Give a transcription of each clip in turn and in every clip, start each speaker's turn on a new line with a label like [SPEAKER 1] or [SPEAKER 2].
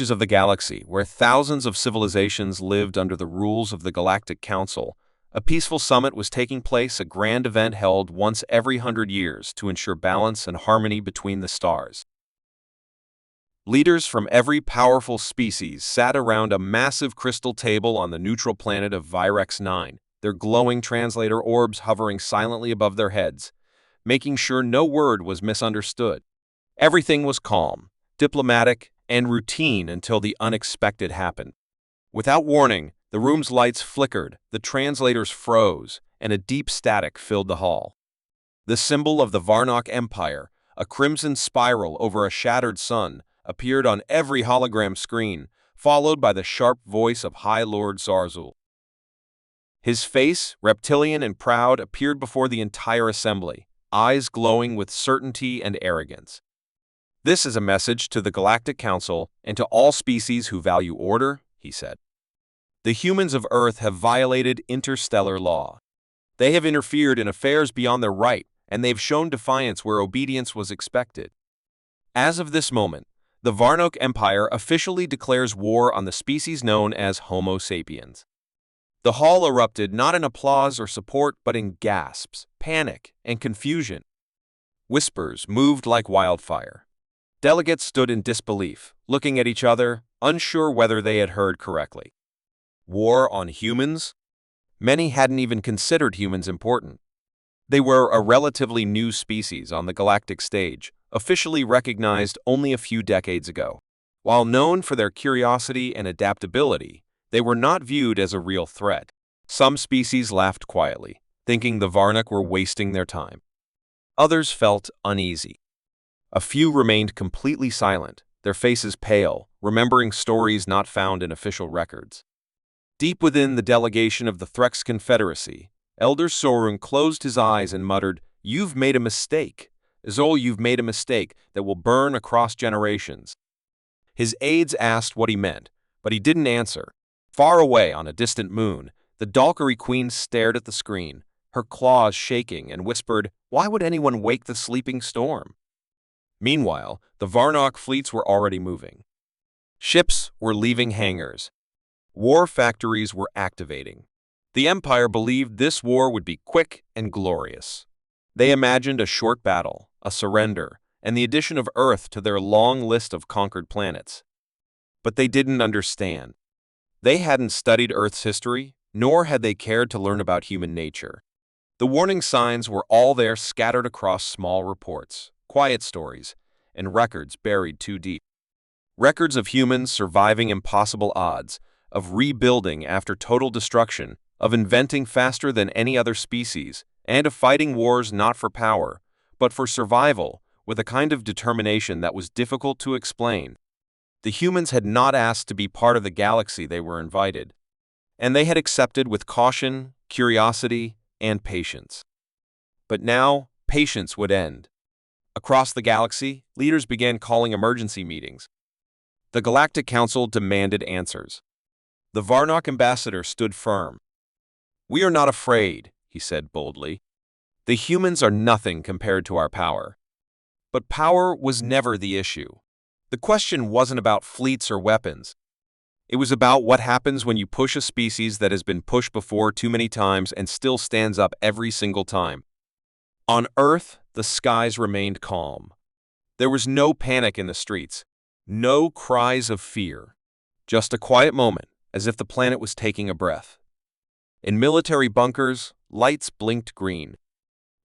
[SPEAKER 1] Of the galaxy, where thousands of civilizations lived under the rules of the Galactic Council, a peaceful summit was taking place, a grand event held once every 100 years to ensure balance and harmony between the stars. Leaders from every powerful species sat around a massive crystal table on the neutral planet of Virex 9, their glowing translator orbs hovering silently above their heads, making sure no word was misunderstood. Everything was calm, diplomatic, and routine until the unexpected happened. Without warning, the room's lights flickered, the translators froze, and a deep static filled the hall. The symbol of the Varnock Empire, a crimson spiral over a shattered sun, appeared on every hologram screen, followed by the sharp voice of High Lord Zarzul. His face, reptilian and proud, appeared before the entire assembly, eyes glowing with certainty and arrogance. "This is a message to the Galactic Council and to all species who value order," he said. "The humans of Earth have violated interstellar law. They have interfered in affairs beyond their right, and they've shown defiance where obedience was expected. As of this moment, the Varnock Empire officially declares war on the species known as Homo sapiens." The hall erupted not in applause or support, but in gasps, panic, and confusion. Whispers moved like wildfire. Delegates stood in disbelief, looking at each other, unsure whether they had heard correctly. War on humans? Many hadn't even considered humans important. They were a relatively new species on the galactic stage, officially recognized only a few decades ago. While known for their curiosity and adaptability, they were not viewed as a real threat. Some species laughed quietly, thinking the Varnock were wasting their time. Others felt uneasy. A few remained completely silent, their faces pale, remembering stories not found in official records. Deep within the delegation of the Threx Confederacy, Elder Sorun closed his eyes and muttered, "You've made a mistake. Zol, you've made a mistake that will burn across generations." His aides asked what he meant, but he didn't answer. Far away on a distant moon, the Dalkari Queen stared at the screen, her claws shaking, and whispered, "Why would anyone wake the sleeping storm?" Meanwhile, the Varnock fleets were already moving. Ships were leaving hangars. War factories were activating. The Empire believed this war would be quick and glorious. They imagined a short battle, a surrender, and the addition of Earth to their long list of conquered planets. But they didn't understand. They hadn't studied Earth's history, nor had they cared to learn about human nature. The warning signs were all there, scattered across small reports, quiet stories, and records buried too deep. Records of humans surviving impossible odds, of rebuilding after total destruction, of inventing faster than any other species, and of fighting wars not for power, but for survival, with a kind of determination that was difficult to explain. The humans had not asked to be part of the galaxy they were invited, and they had accepted with caution, curiosity, and patience. But now, patience would end. Across the galaxy, leaders began calling emergency meetings. The Galactic Council demanded answers. The Varnock ambassador stood firm. "We are not afraid," he said boldly. "The humans are nothing compared to our power." But power was never the issue. The question wasn't about fleets or weapons. It was about what happens when you push a species that has been pushed before too many times and still stands up every single time. On Earth, the skies remained calm. There was no panic in the streets, no cries of fear, just a quiet moment, as if the planet was taking a breath. In military bunkers, lights blinked green.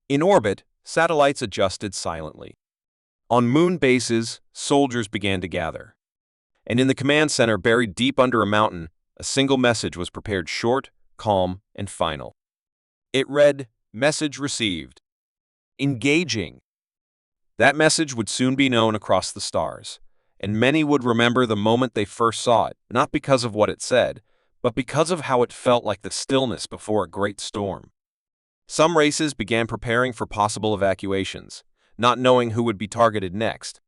[SPEAKER 1] In orbit, satellites adjusted silently. On moon bases, soldiers began to gather. And in the command center, buried deep under a mountain, a single message was prepared, short, calm, and final. It read, "Message received." Engaging. That message would soon be known across the stars, and many would remember the moment they first saw it, not because of what it said, but because of how it felt like the stillness before a great storm. Some races began preparing for possible evacuations, not knowing who would be targeted next.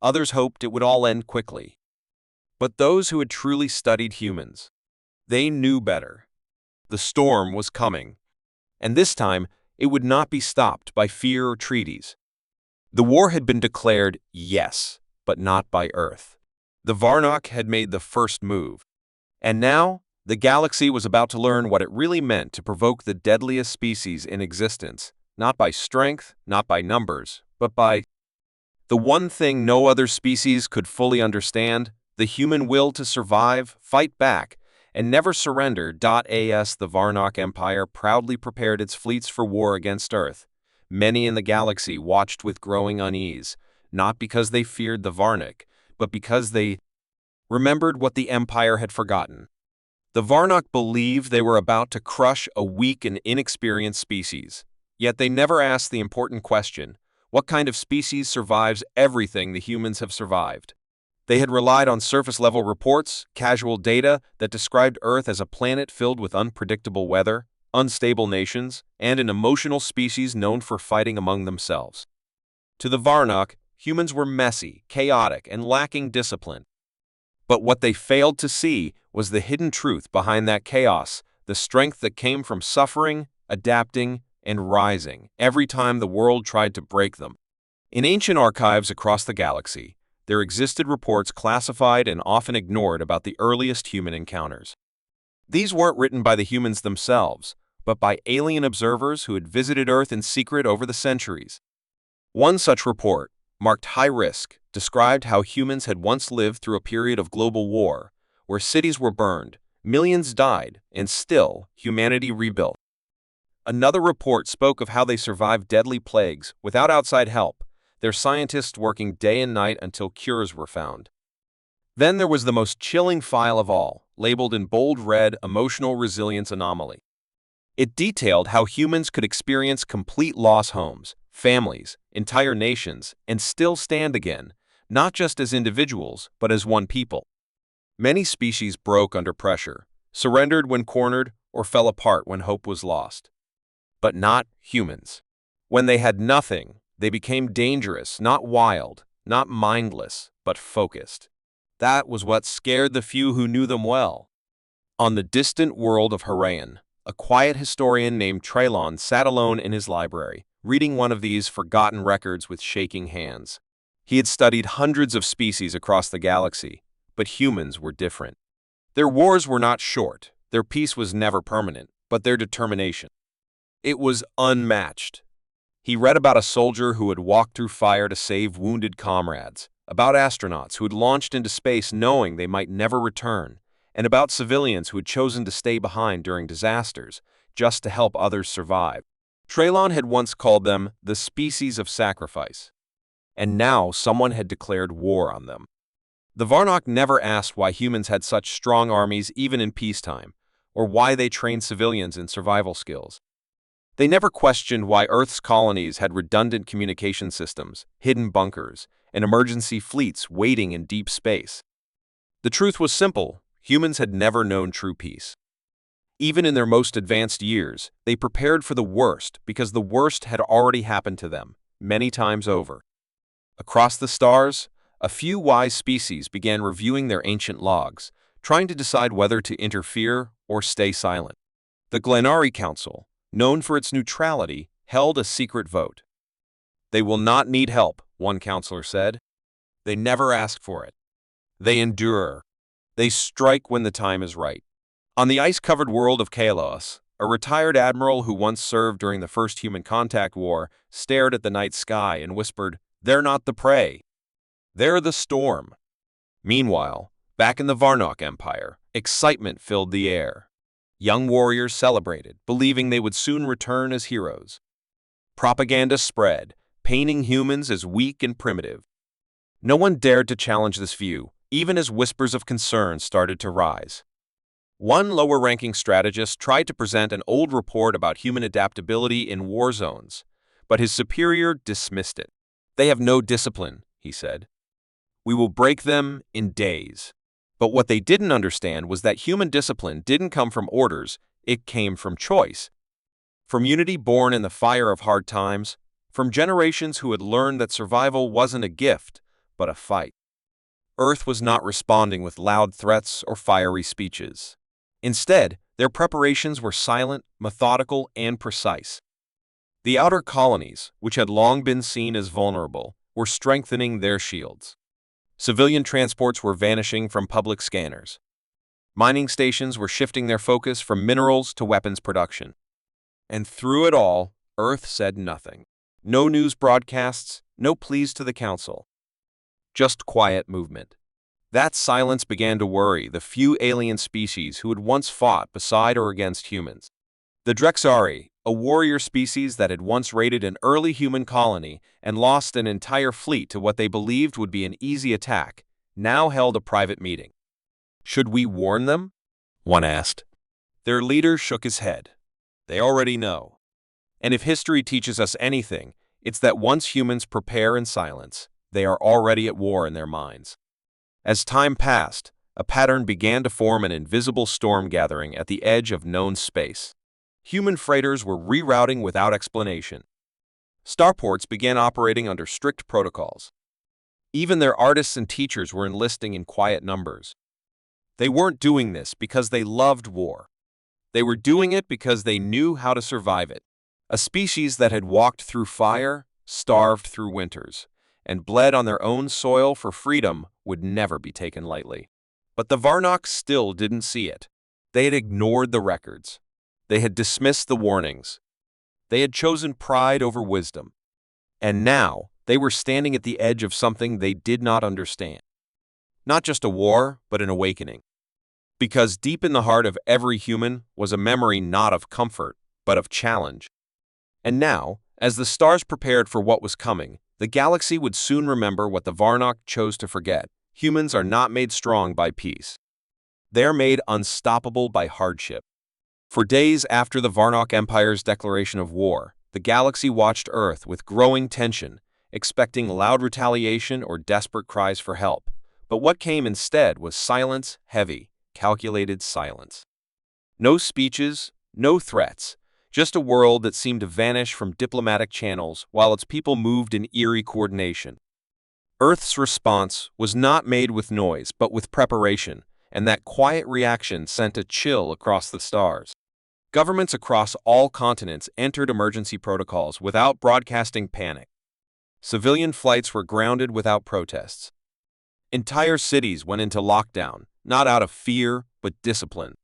[SPEAKER 1] Others hoped it would all end quickly. But those who had truly studied humans, they knew better. The storm was coming, and this time it would not be stopped by fear or treaties. The war had been declared, yes, but not by Earth. The Varnock had made the first move. And now, the galaxy was about to learn what it really meant to provoke the deadliest species in existence, not by strength, not by numbers, but by the one thing no other species could fully understand: the human will to survive, fight back, and never surrender. As the Varnock Empire proudly prepared its fleets for war against Earth, many in the galaxy watched with growing unease, not because they feared the Varnock, but because they remembered what the Empire had forgotten. The Varnock believed they were about to crush a weak and inexperienced species, yet they never asked the important question: what kind of species survives everything the humans have survived? They had relied on surface-level reports, casual data that described Earth as a planet filled with unpredictable weather, unstable nations, and an emotional species known for fighting among themselves. To the Varnock, humans were messy, chaotic, and lacking discipline. But what they failed to see was the hidden truth behind that chaos, the strength that came from suffering, adapting, and rising every time the world tried to break them. In ancient archives across the galaxy, there existed reports classified and often ignored about the earliest human encounters. These weren't written by the humans themselves, but by alien observers who had visited Earth in secret over the centuries. One such report, marked high risk, described how humans had once lived through a period of global war, where cities were burned, millions died, and still, humanity rebuilt. Another report spoke of how they survived deadly plagues without outside help, their scientists working day and night until cures were found. Then there was the most chilling file of all, labeled in bold red, Emotional Resilience Anomaly. It detailed how humans could experience complete loss: homes, families, entire nations, and still stand again, not just as individuals, but as one people. Many species broke under pressure, surrendered when cornered, or fell apart when hope was lost. But not humans. When they had nothing, they became dangerous, not wild, not mindless, but focused. That was what scared the few who knew them well. On the distant world of Harayan, a quiet historian named Traylon sat alone in his library, reading one of these forgotten records with shaking hands. He had studied hundreds of species across the galaxy, but humans were different. Their wars were not short, their peace was never permanent, but their determination, it was unmatched. He read about a soldier who had walked through fire to save wounded comrades, about astronauts who had launched into space knowing they might never return, and about civilians who had chosen to stay behind during disasters, just to help others survive. Traylon had once called them the species of sacrifice, and now someone had declared war on them. The Varnock never asked why humans had such strong armies even in peacetime, or why they trained civilians in survival skills. They never questioned why Earth's colonies had redundant communication systems, hidden bunkers, and emergency fleets waiting in deep space. The truth was simple: humans had never known true peace. Even in their most advanced years, they prepared for the worst because the worst had already happened to them, many times over. Across the stars, a few wise species began reviewing their ancient logs, trying to decide whether to interfere or stay silent. The Glenari Council, known for its neutrality, held a secret vote. "They will not need help," one counselor said. "They never ask for it. They endure. They strike when the time is right." On the ice-covered world of Kalos, a retired admiral who once served during the First Human Contact War stared at the night sky and whispered, "They're not the prey. They're the storm." Meanwhile, back in the Varnock Empire, excitement filled the air. Young warriors celebrated, believing they would soon return as heroes. Propaganda spread, painting humans as weak and primitive. No one dared to challenge this view, even as whispers of concern started to rise. One lower-ranking strategist tried to present an old report about human adaptability in war zones, but his superior dismissed it. "They have no discipline," he said. "We will break them in days." But what they didn't understand was that human discipline didn't come from orders, it came from choice. From unity born in the fire of hard times, from generations who had learned that survival wasn't a gift, but a fight. Earth was not responding with loud threats or fiery speeches. Instead, their preparations were silent, methodical, and precise. The outer colonies, which had long been seen as vulnerable, were strengthening their shields. Civilian transports were vanishing from public scanners. Mining stations were shifting their focus from minerals to weapons production. And through it all, Earth said nothing. No news broadcasts, no pleas to the Council. Just quiet movement. That silence began to worry the few alien species who had once fought beside or against humans. The Drexari, a warrior species that had once raided an early human colony and lost an entire fleet to what they believed would be an easy attack, now held a private meeting. Should we warn them? One asked. Their leader shook his head. They already know. And if history teaches us anything, it's that once humans prepare in silence, they are already at war in their minds. As time passed, a pattern began to form, an invisible storm gathering at the edge of known space. Human freighters were rerouting without explanation. Starports began operating under strict protocols. Even their artists and teachers were enlisting in quiet numbers. They weren't doing this because they loved war. They were doing it because they knew how to survive it. A species that had walked through fire, starved through winters, and bled on their own soil for freedom would never be taken lightly. But the Varnock still didn't see it. They had ignored the records. They had dismissed the warnings. They had chosen pride over wisdom. And now, they were standing at the edge of something they did not understand. Not just a war, but an awakening. Because deep in the heart of every human was a memory not of comfort, but of challenge. And now, as the stars prepared for what was coming, the galaxy would soon remember what the Varnock chose to forget. Humans are not made strong by peace. They are made unstoppable by hardship. For days after the Varnock Empire's declaration of war, the galaxy watched Earth with growing tension, expecting loud retaliation or desperate cries for help. But what came instead was silence, heavy, calculated silence. No speeches, no threats, just a world that seemed to vanish from diplomatic channels while its people moved in eerie coordination. Earth's response was not made with noise but with preparation, and that quiet reaction sent a chill across the stars. Governments across all continents entered emergency protocols without broadcasting panic. Civilian flights were grounded without protests. Entire cities went into lockdown, not out of fear, but discipline.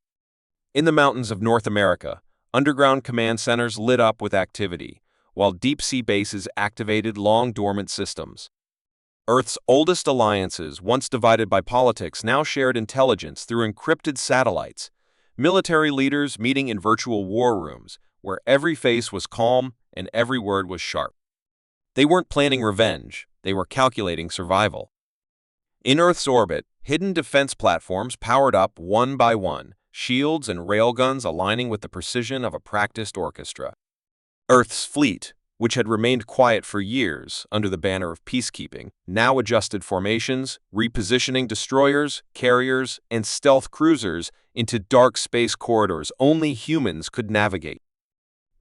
[SPEAKER 1] In the mountains of North America, underground command centers lit up with activity, while deep-sea bases activated long-dormant systems. Earth's oldest alliances, once divided by politics, now shared intelligence through encrypted satellites, military leaders meeting in virtual war rooms, where every face was calm and every word was sharp. They weren't planning revenge, they were calculating survival. In Earth's orbit, hidden defense platforms powered up one by one, shields and railguns aligning with the precision of a practiced orchestra. Earth's fleet, which had remained quiet for years under the banner of peacekeeping, now adjusted formations, repositioning destroyers, carriers, and stealth cruisers into dark space corridors only humans could navigate.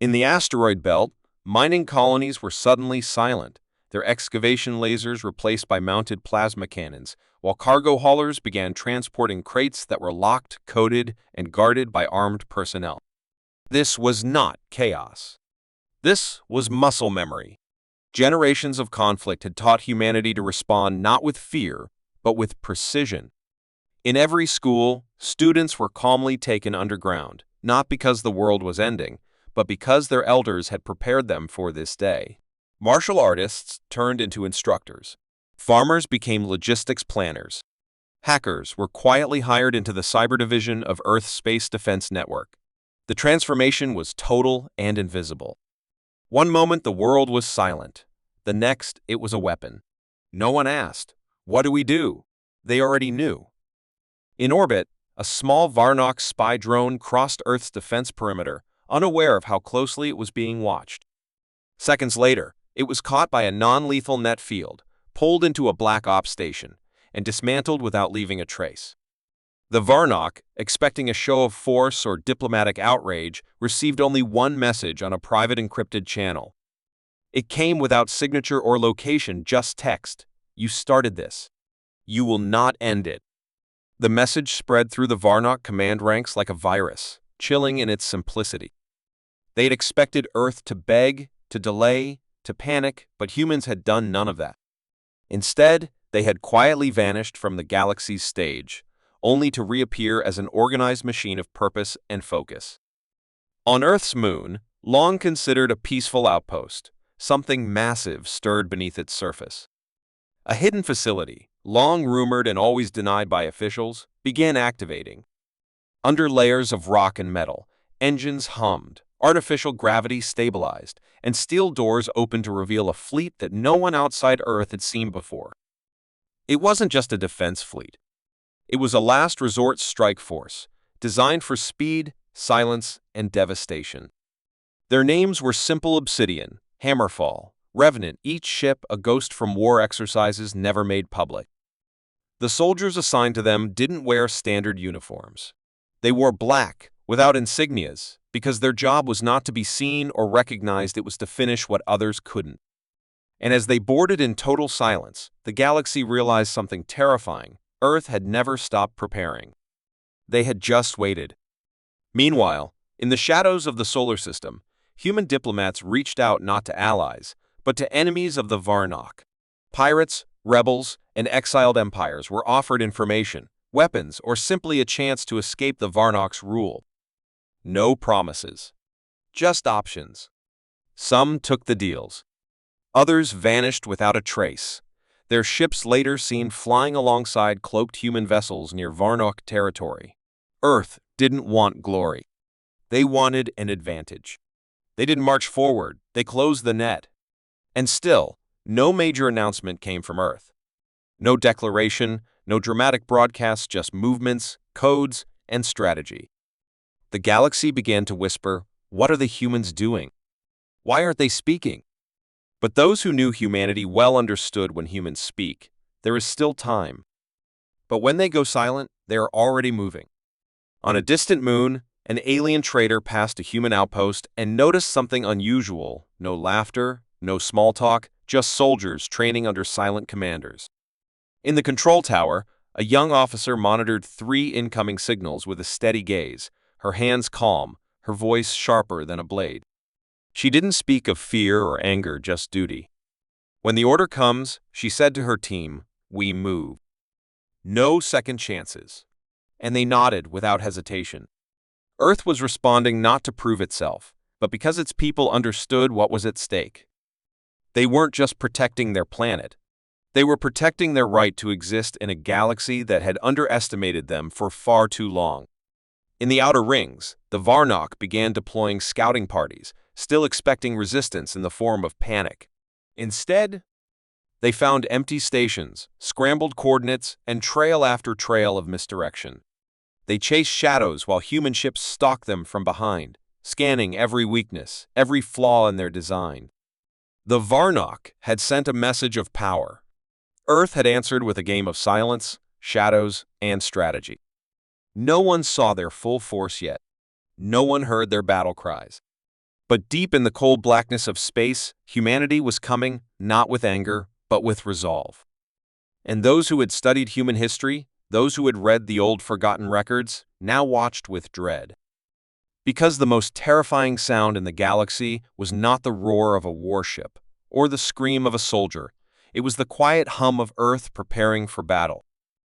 [SPEAKER 1] In the asteroid belt, mining colonies were suddenly silent, their excavation lasers replaced by mounted plasma cannons, while cargo haulers began transporting crates that were locked, coded, and guarded by armed personnel. This was not chaos. This was muscle memory. Generations of conflict had taught humanity to respond not with fear, but with precision. In every school, students were calmly taken underground, not because the world was ending, but because their elders had prepared them for this day. Martial artists turned into instructors. Farmers became logistics planners. Hackers were quietly hired into the cyber division of Earth's space defense network. The transformation was total and invisible. One moment the world was silent. The next, it was a weapon. No one asked, "What do we do?" They already knew. In orbit, a small Varnock spy drone crossed Earth's defense perimeter, unaware of how closely it was being watched. Seconds later, it was caught by a non-lethal net field, pulled into a black ops station, and dismantled without leaving a trace. The Varnock, expecting a show of force or diplomatic outrage, received only one message on a private encrypted channel. It came without signature or location, just text: "You started this. You will not end it." The message spread through the Varnock command ranks like a virus, chilling in its simplicity. They had expected Earth to beg, to delay, to panic, but humans had done none of that. Instead, They had quietly vanished from the galaxy's stage, only to reappear as an organized machine of purpose and focus. On Earth's moon, long considered a peaceful outpost, something massive stirred beneath its surface. A hidden facility, long rumored and always denied by officials, began activating. Under layers of rock and metal, engines hummed, artificial gravity stabilized, and steel doors opened to reveal a fleet that no one outside Earth had seen before. It wasn't just a defense fleet. It was a last resort strike force, designed for speed, silence, and devastation. Their names were Simple Obsidian, Hammerfall, Revenant, each ship a ghost from war exercises never made public. The soldiers assigned to them didn't wear standard uniforms. They wore black, without insignias, because their job was not to be seen or recognized, it was to finish what others couldn't. And as they boarded in total silence, the galaxy realized something terrifying. Earth had never stopped preparing. They had just waited. Meanwhile, in the shadows of the solar system, human diplomats reached out not to allies, but to enemies of the Varnock. Pirates, rebels, and exiled empires were offered information, weapons, or simply a chance to escape the Varnock's rule. No promises. Just options. Some took the deals. Others vanished without a trace. Their ships later seen flying alongside cloaked human vessels near Varnock territory. Earth didn't want glory. They wanted an advantage. They didn't march forward, they closed the net. And still, no major announcement came from Earth. No declaration, no dramatic broadcasts, just movements, codes, and strategy. The galaxy began to whisper, "What are the humans doing? Why aren't they speaking?" But those who knew humanity well understood when humans speak, there is still time. But when they go silent, they are already moving. On a distant moon, an alien trader passed a human outpost and noticed something unusual. No laughter, no small talk, just soldiers training under silent commanders. In the control tower, a young officer monitored 3 incoming signals with a steady gaze, her hands calm, her voice sharper than a blade. She didn't speak of fear or anger, just duty. When the order comes, she said to her team, "We move." No second chances. And they nodded without hesitation. Earth was responding not to prove itself, but because its people understood what was at stake. They weren't just protecting their planet. They were protecting their right to exist in a galaxy that had underestimated them for far too long. In the outer rings, the Varnock began deploying scouting parties, still expecting resistance in the form of panic. Instead, they found empty stations, scrambled coordinates, and trail after trail of misdirection. They chased shadows while human ships stalked them from behind, scanning every weakness, every flaw in their design. The Varnock had sent a message of power. Earth had answered with a game of silence, shadows, and strategy. No one saw their full force yet. No one heard their battle cries. But deep in the cold blackness of space, humanity was coming, not with anger, but with resolve. And those who had studied human history, those who had read the old forgotten records, now watched with dread. Because the most terrifying sound in the galaxy was not the roar of a warship or the scream of a soldier, it was the quiet hum of Earth preparing for battle.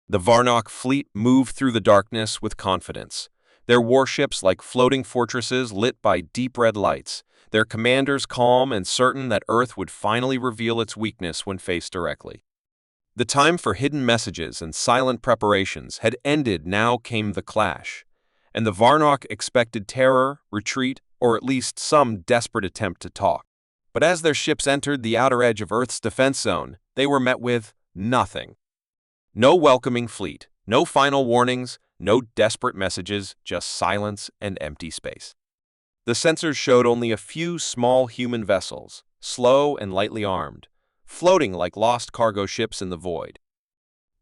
[SPEAKER 1] The Varnock fleet moved through the darkness with confidence, their warships like floating fortresses lit by deep red lights, their commanders calm and certain that Earth would finally reveal its weakness when faced directly. The time for hidden messages and silent preparations had ended. Now came the clash, and the Varnock expected terror, retreat, or at least some desperate attempt to talk. But as their ships entered the outer edge of Earth's defense zone, they were met with nothing. No welcoming fleet, no final warnings, no desperate messages, just silence and empty space. The sensors showed only a few small human vessels, slow and lightly armed, floating like lost cargo ships in the void.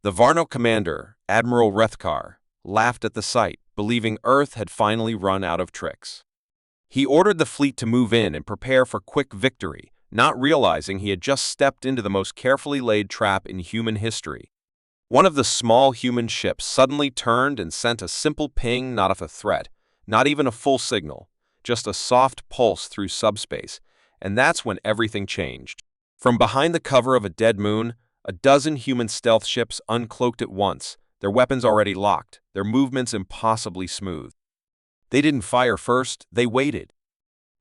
[SPEAKER 1] The Varnock commander, Admiral Rethkar, laughed at the sight, believing Earth had finally run out of tricks. He ordered the fleet to move in and prepare for quick victory, not realizing he had just stepped into the most carefully laid trap in human history. One of the small human ships suddenly turned and sent a simple ping, not of a threat, not even a full signal, just a soft pulse through subspace, and that's when everything changed. From behind the cover of a dead moon, A dozen human stealth ships uncloaked at once, their weapons already locked, their movements impossibly smooth. They didn't fire first, they waited.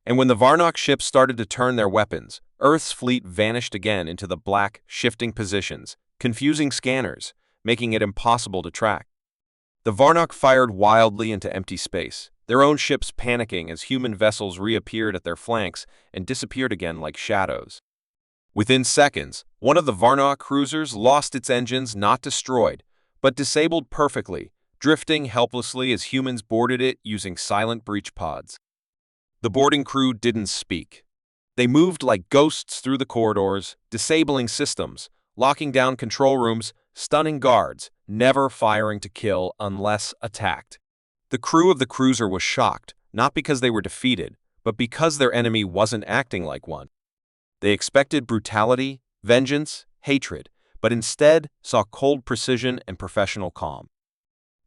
[SPEAKER 1] And when the Varnock ships started to turn their weapons, Earth's fleet vanished again into the black, shifting positions, confusing scanners, making it impossible to track. The Varnock fired wildly into empty space, their own ships panicking as human vessels reappeared at their flanks and disappeared again like shadows. Within seconds, one of the Varnock cruisers lost its engines, not destroyed, but disabled perfectly, drifting helplessly as humans boarded it using silent breach pods. The boarding crew didn't speak. They moved like ghosts through the corridors, disabling systems, locking down control rooms, stunning guards, never firing to kill unless attacked. The crew of the cruiser was shocked, not because they were defeated, but because their enemy wasn't acting like one. They expected brutality, vengeance, hatred, but instead saw cold precision and professional calm.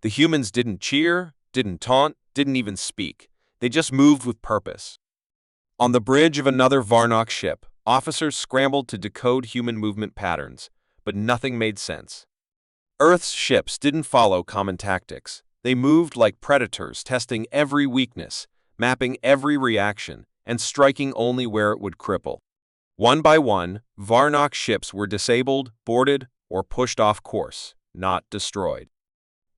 [SPEAKER 1] The humans didn't cheer, didn't taunt, didn't even speak. They just moved with purpose. On the bridge of another Varnock ship, officers scrambled to decode human movement patterns, but nothing made sense. Earth's ships didn't follow common tactics. They moved like predators, testing every weakness, mapping every reaction, and striking only where it would cripple. One by one, Varnock ships were disabled, boarded, or pushed off course, not destroyed.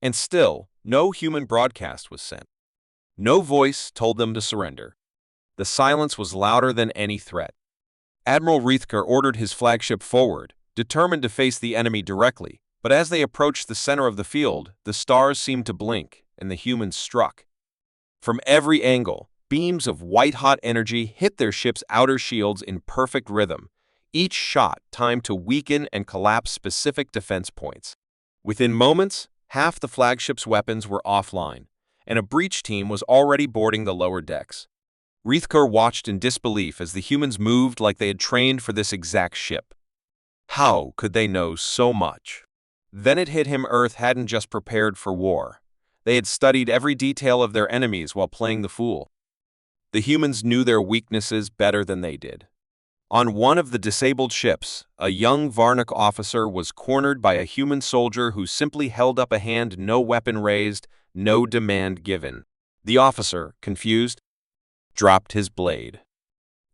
[SPEAKER 1] And still, no human broadcast was sent. No voice told them to surrender. The silence was louder than any threat. Admiral Riethker ordered his flagship forward, determined to face the enemy directly, but as they approached the center of the field, the stars seemed to blink, and the humans struck. From every angle, beams of white-hot energy hit their ship's outer shields in perfect rhythm, each shot timed to weaken and collapse specific defense points. Within moments, half the flagship's weapons were offline, and a breach team was already boarding the lower decks. Riethker watched in disbelief as the humans moved like they had trained for this exact ship. How could they know so much? Then it hit him Earth hadn't just prepared for war. They had studied every detail of their enemies while playing the fool. The humans knew their weaknesses better than they did. On one of the disabled ships, a young Varnock officer was cornered by a human soldier who simply held up a hand, no weapon raised, no demand given. The officer, confused, dropped his blade.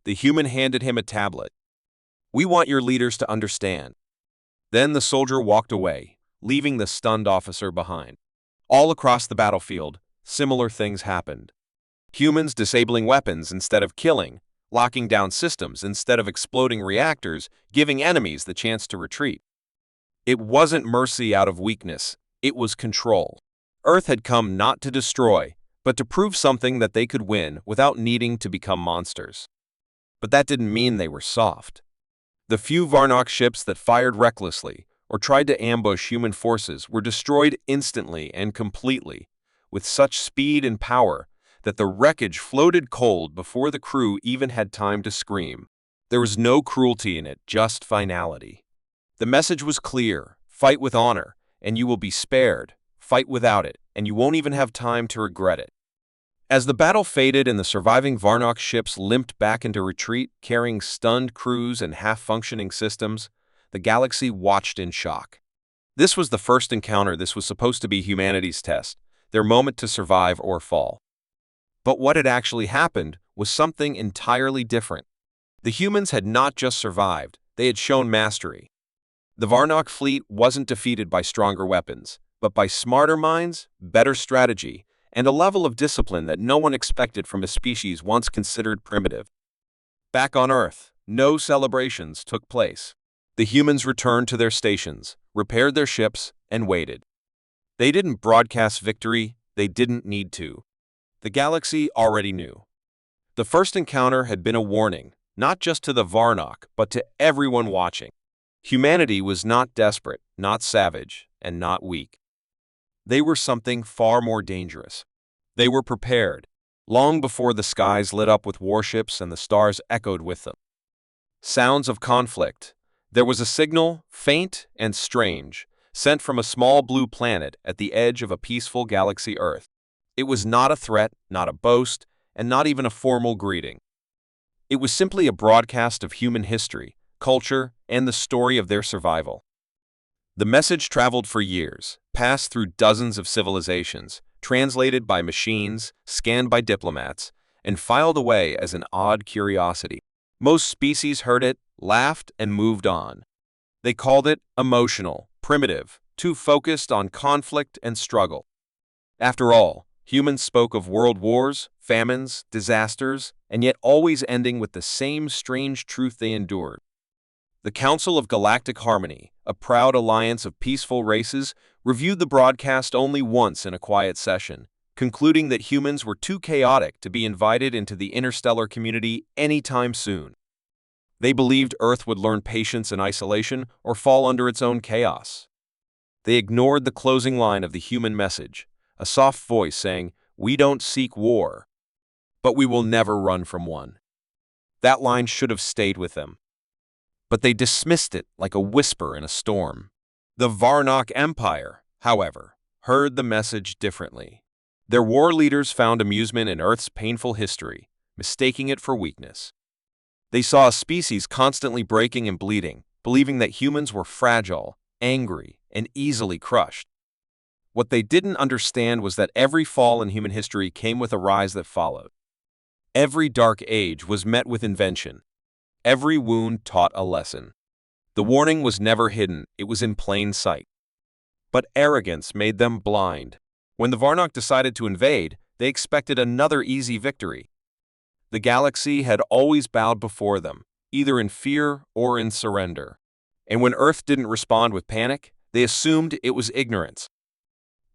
[SPEAKER 1] The human handed him a tablet. "We want your leaders to understand." Then the soldier walked away, leaving the stunned officer behind. All across the battlefield, similar things happened. Humans disabling weapons instead of killing, locking down systems instead of exploding reactors, giving enemies the chance to retreat. It wasn't mercy out of weakness, it was control. Earth had come not to destroy, but to prove something that they could win without needing to become monsters. But that didn't mean they were soft. The few Varnock ships that fired recklessly or tried to ambush human forces were destroyed instantly and completely, with such speed and power that the wreckage floated cold before the crew even had time to scream. There was no cruelty in it, just finality. The message was clear: fight with honor, and you will be spared. Fight without it, and you won't even have time to regret it. As the battle faded and the surviving Varnock ships limped back into retreat, carrying stunned crews and half-functioning systems, the galaxy watched in shock. This was the first encounter. This was supposed to be humanity's test, their moment to survive or fall. But what had actually happened was something entirely different. The humans had not just survived, they had shown mastery. The Varnock fleet wasn't defeated by stronger weapons, but by smarter minds, better strategy, and a level of discipline that no one expected from a species once considered primitive. Back on Earth, no celebrations took place. The humans returned to their stations, repaired their ships, and waited. They didn't broadcast victory, they didn't need to. The galaxy already knew. The first encounter had been a warning, not just to the Varnock, but to everyone watching. Humanity was not desperate, not savage, and not weak. They were something far more dangerous. They were prepared, long before the skies lit up with warships and the stars echoed with them. Sounds of conflict. There was a signal, faint and strange, sent from a small blue planet at the edge of a peaceful galaxy Earth. It was not a threat, not a boast, and not even a formal greeting. It was simply a broadcast of human history, culture, and the story of their survival. The message traveled for years, passed through dozens of civilizations, translated by machines, scanned by diplomats, and filed away as an odd curiosity. Most species heard it, laughed, and moved on. They called it emotional, primitive, too focused on conflict and struggle. After all, humans spoke of world wars, famines, disasters, and yet always ending with the same strange truth they endured. The Council of Galactic Harmony, a proud alliance of peaceful races, reviewed the broadcast only once in a quiet session, concluding that humans were too chaotic to be invited into the interstellar community anytime soon. They believed Earth would learn patience in isolation or fall under its own chaos. They ignored the closing line of the human message, a soft voice saying, "We don't seek war, but we will never run from one." That line should have stayed with them. But they dismissed it like a whisper in a storm. The Varnock Empire, however, heard the message differently. Their war leaders found amusement in Earth's painful history, mistaking it for weakness. They saw a species constantly breaking and bleeding, believing that humans were fragile, angry, and easily crushed. What they didn't understand was that every fall in human history came with a rise that followed. Every dark age was met with invention. Every wound taught a lesson. The warning was never hidden, it was in plain sight. But arrogance made them blind. When the Varnock decided to invade, they expected another easy victory. The galaxy had always bowed before them, either in fear or in surrender. And when Earth didn't respond with panic, they assumed it was ignorance.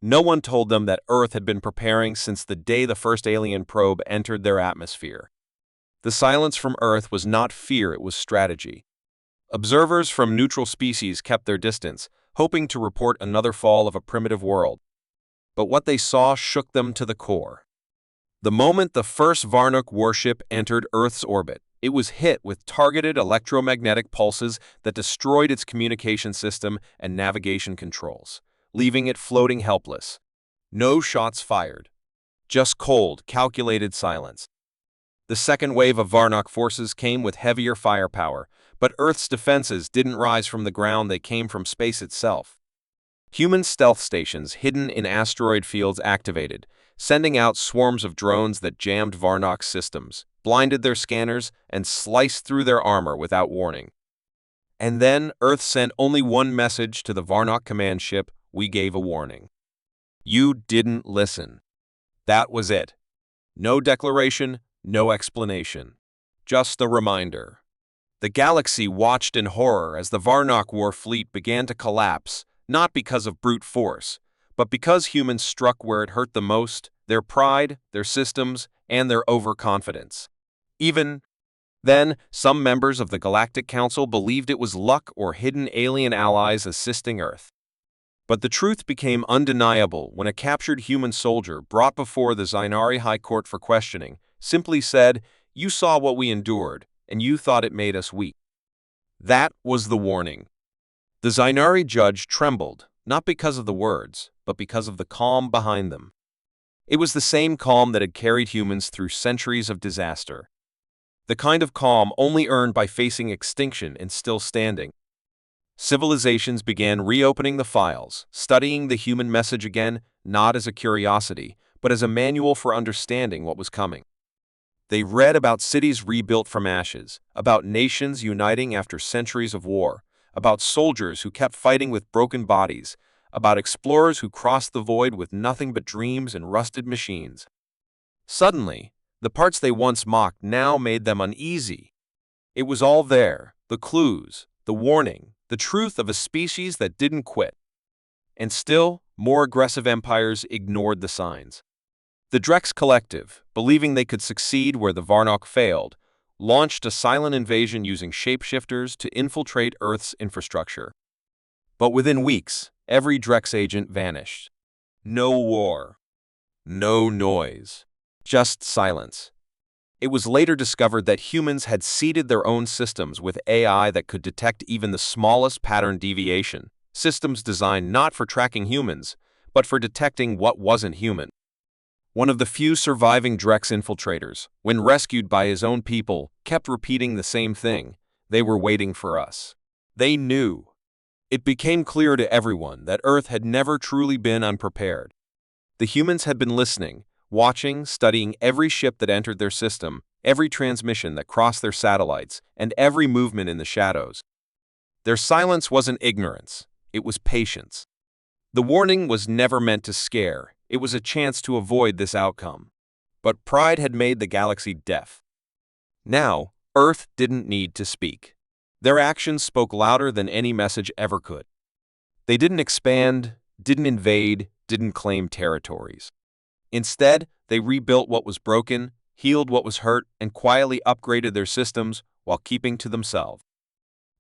[SPEAKER 1] No one told them that Earth had been preparing since the day the first alien probe entered their atmosphere. The silence from Earth was not fear, it was strategy. Observers from neutral species kept their distance, hoping to report another fall of a primitive world. But what they saw shook them to the core. The moment the first Varnock warship entered Earth's orbit, it was hit with targeted electromagnetic pulses that destroyed its communication system and navigation controls, leaving it floating helpless. No shots fired. Just cold, calculated silence. The second wave of Varnock forces came with heavier firepower, but Earth's defenses didn't rise from the ground, they came from space itself. Human stealth stations hidden in asteroid fields activated, sending out swarms of drones that jammed Varnock's systems, blinded their scanners, and sliced through their armor without warning. And then Earth sent only one message to the Varnock command ship: "We gave a warning. You didn't listen." That was it. No declaration, no explanation. Just a reminder. The galaxy watched in horror as the Varnock war fleet began to collapse, not because of brute force, but because humans struck where it hurt the most: their pride, their systems, and their overconfidence. Even then, some members of the Galactic Council believed it was luck or hidden alien allies assisting Earth. But the truth became undeniable when a captured human soldier brought before the Zainari High Court for questioning simply said, "You saw what we endured, and you thought it made us weak." That was the warning. The Zainari judge trembled, not because of the words, but because of the calm behind them. It was the same calm that had carried humans through centuries of disaster. The kind of calm only earned by facing extinction and still standing. Civilizations began reopening the files, studying the human message again, not as a curiosity, but as a manual for understanding what was coming. They read about cities rebuilt from ashes, about nations uniting after centuries of war, about soldiers who kept fighting with broken bodies, about explorers who crossed the void with nothing but dreams and rusted machines. Suddenly, the parts they once mocked now made them uneasy. It was all there: the clues, the warning, the truth of a species that didn't quit. And still, more aggressive empires ignored the signs. The Drex Collective, believing they could succeed where the Varnock failed, launched a silent invasion using shapeshifters to infiltrate Earth's infrastructure. But within weeks, every Drex agent vanished. No war. No noise. Just silence. It was later discovered that humans had seeded their own systems with AI that could detect even the smallest pattern deviation, systems designed not for tracking humans, but for detecting what wasn't human. One of the few surviving Drex infiltrators, when rescued by his own people, kept repeating the same thing: "They were waiting for us." They knew. It became clear to everyone that Earth had never truly been unprepared. The humans had been listening, watching, studying every ship that entered their system, every transmission that crossed their satellites, and every movement in the shadows. Their silence wasn't ignorance, it was patience. The warning was never meant to scare, it was a chance to avoid this outcome. But pride had made the galaxy deaf. Now, Earth didn't need to speak. Their actions spoke louder than any message ever could. They didn't expand, didn't invade, didn't claim territories. Instead, they rebuilt what was broken, healed what was hurt, and quietly upgraded their systems while keeping to themselves.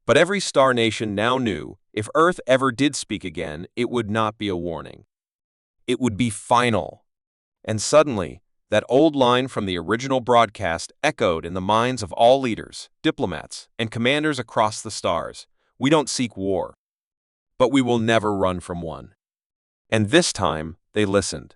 [SPEAKER 1] But every star nation now knew, if Earth ever did speak again, it would not be a warning. It would be final. And suddenly, that old line from the original broadcast echoed in the minds of all leaders, diplomats, and commanders across the stars. We don't seek war, but we will never run from one. And this time, they listened.